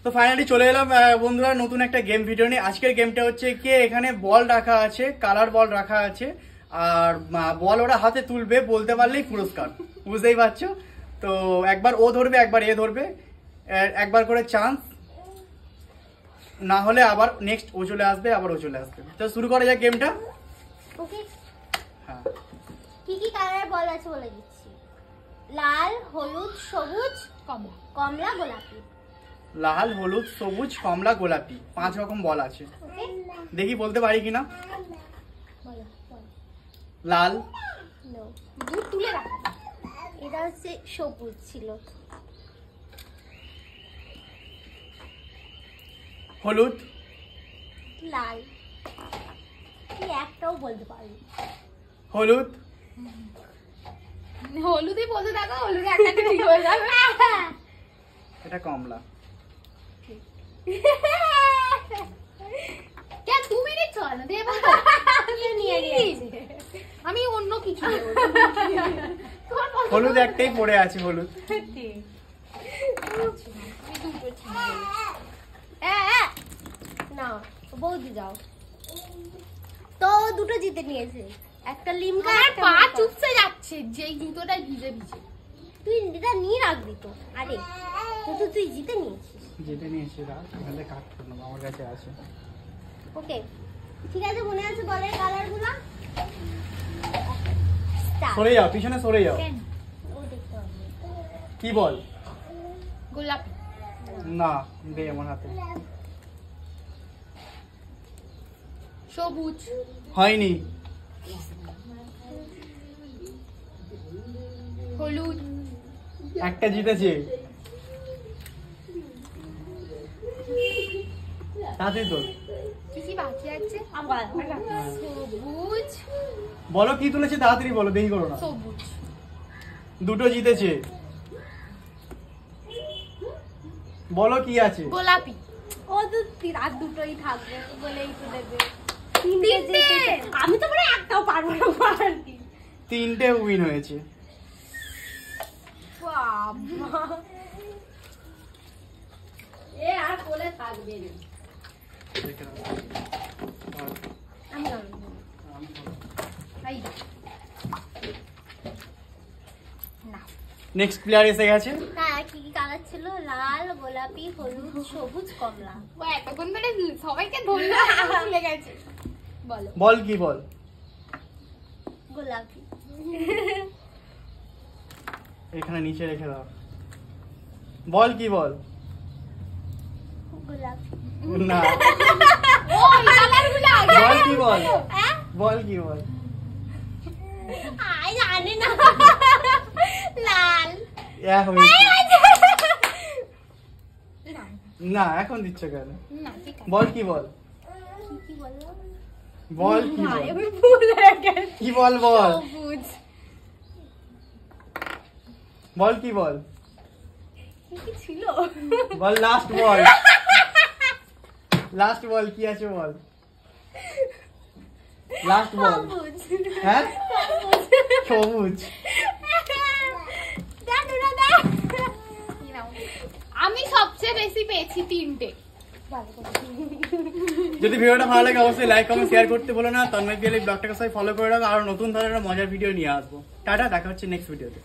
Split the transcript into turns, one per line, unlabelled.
তো ফাইনালি চলে এলাম বন্ধুরা নতুন একটা গেম ভিডিও নিয়ে। আজকের গেমটা হচ্ছে কি, এখানে বল রাখা আছে, কালার বল রাখা আছে, আর বল ওরা হাতে তুলবে, বলতে পারলেই পুরস্কার, বুঝতেই পারছো। তো একবার ও ধরবে, একবার এ ধরবে, একবার করে চান্স, না হলে আবার নেক্সট ও চলে আসবে, আবার ও চলে আসবে। তো শুরু করা যাক গেমটা।
ওকে,
হ্যাঁ,
কি কি কালার বল আছে বলে দিচ্ছি। লাল, হলুদ, সবুজ, কমলা, গোলাপি।
লাল, হলুদ, সবুজ, কমলা, গোলাপি, 5 রকম বল আছে।
ওকে,
দেখি বলতে পারি কিনা।
বলো।
লাল,
নো, দুধ তুলে রাখো। এটা হচ্ছে সবুজ ছিল।
হলুদ,
লাল, কি একটাও বলতে পারি।
হলুদ,
হলুদই বলতে থাকো, হলুদ একটা ঠিক হয়ে যাবে।
এটা কমলা।
কেন তুমি নিচ্ছ না? দেবো আমি অন্য কিছু দেবো।
হলুদ একটাই পড়ে আছে, হলুদ।
না, বৌদি যাও। তো দুটো জিতে নিয়েছে, একটা লিমকা,
আমার
একটা
পা
মোকা।
চুপসে যাচ্ছে, যেই জুতোটা ভিজে ভিজে।
তুই এটা নিয়ে রাখবি তো। আরে তো তুই জিতে নিয়েছিস।
যেতে নিয়েছি রাত, এখানে কাট করলাম, আমার কাছে আছে।
ওকে, ঠিক আছে, মনে আছে বলের কালার গুলা?
সরে যাও, পিছনে সরে যাও।
ও দেখতে হবে।
কি বল?
গোলাপি,
না, দে আমার হাতে।
সবুজ,
হয়নি।
হলুদ,
একটা জিতেছে। তাতে তো
কি কি বাকি আছে?
আবার
সবুজ,
বলো কি তুলেছে, তাড়াতাড়ি বলো, দেরি করো না।
সবুজ,
দুটো জিতেছে, বলো কি আছে।
গোলাপি,
ও তো আর দুটোই থাকবে বলেই তো দেবে।
তিনটে।
আমি তো মানে একটাও পারবো না পারতি।
3টে উইন হয়েছে।
বাবা এ আর কোলে থাকবে না।
আমি জানি
এই না,
নেক্সট প্লেয়ার এসে গেছে।
হ্যাঁ, কি কি কালার ছিল? লাল, গোলাপি, হলুদ, সবুজ, কমলা।
ও এতক্ষণ ধরে সবাইকে ধরলো, ভুলে গেছে। বলো,
বল কি বল?
গোলাপি।
এখানে নিচে রেখে দাও। বল কি বল?
গোলাপি।
না,
ও কালারগুলো আগে
বল কি বল?
হ্যাঁ,
বল কি বল?
আই জানি না। লাল।
হয়েছে।
না,
না, এখন দিচ্ছ কেন?
না, ঠিক আছে।
বল কি বল?
কি বললাম?
বল কি বল?
আমি ভুলে গেছি।
কি বল বল?
সবুজ,
বল কি বল?
কি ছিল?
বল, লাস্ট বল। লাস্ট বল কি আছে বল? লাস্ট বল।
সবুজ।
হ্যাঁ, সবুজ।
জানো না না।
কি নাও? আমি সবচেয়ে বেশি পেয়েছি 3টে।
যদি ভিডিওটা ভালো লাগে অবশ্যই লাইক কমেন্ট শেয়ার করতে ভুলো না। তন্ময় পিয়ালি ব্লগটাকে সবাই ফলো করে রাখো, আর নতুন ধরনের মজার ভিডিও নিয়ে আসবো। টাটা, দেখা হচ্ছে নেক্সট ভিডিওতে।